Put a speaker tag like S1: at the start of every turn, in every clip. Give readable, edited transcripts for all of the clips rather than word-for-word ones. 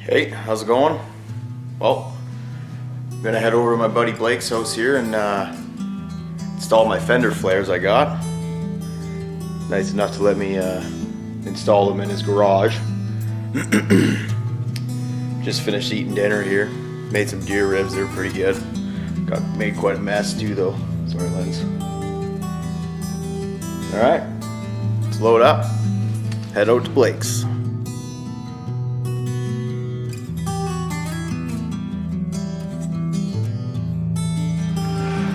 S1: Hey, how's it going? Well, I'm gonna head over to my buddy Blake's house here and install my fender flares I got. Nice enough to let me install them in his garage. Just finished eating dinner here. Made some deer ribs, they're pretty good. Made quite a mess too though. Sorry, Lens. Alright, let's load up. Head out to Blake's.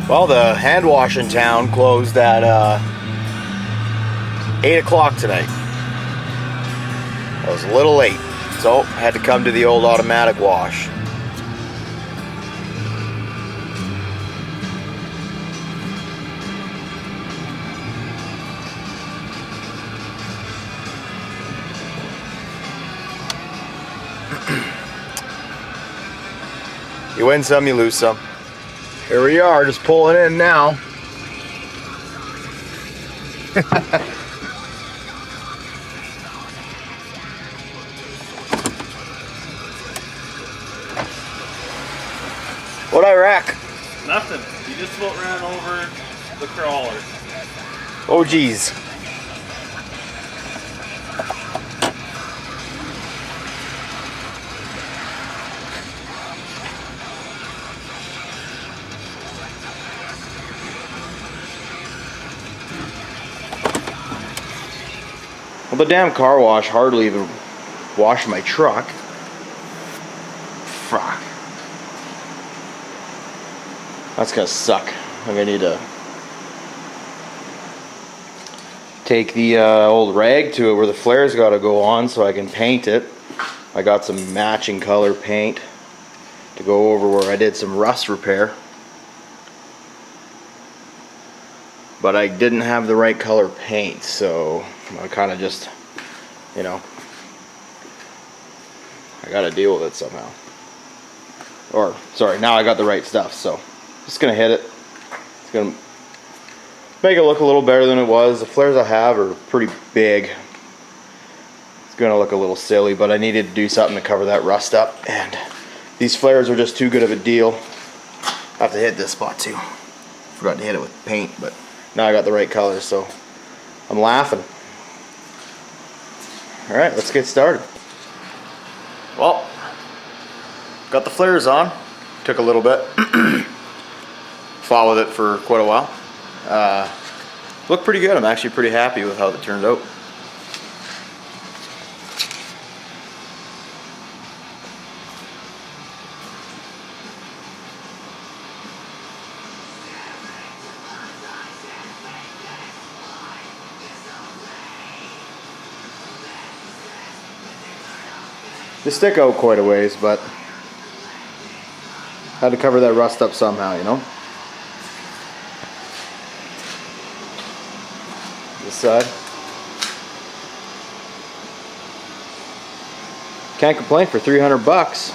S1: Well, the hand wash in town closed at 8 o'clock tonight. I was a little late, so had to come to the old automatic wash. You win some, you lose some. Here we are, just pulling in now. What'd I wreck?
S2: Nothing. You just about ran over the crawler.
S1: Oh geez. Well, the damn car wash hardly even washed my truck. Fuck. That's gonna suck. I'm gonna need to take the old rag to it where the flares gotta go on so I can paint it. I got some matching color paint to go over where I did some rust repair. But I didn't have the right color paint, so I kind of just, you know, I gotta deal with it somehow. Or, sorry, now I got the right stuff, so just gonna hit it. It's gonna make it look a little better than it was. The flares I have are pretty big. It's gonna look a little silly, but I needed to do something to cover that rust up, and these flares are just too good of a deal. I have to hit this spot too. Forgot to hit it with paint, but now I got the right colors, so I'm laughing. Alright, let's get started. Well, got the flares on. Took a little bit. Fought with it for quite a while. Looked pretty good. I'm actually pretty happy with how it turned out. They stick out quite a ways, but had to cover that rust up somehow, you know. This side. Can't complain for 300 bucks.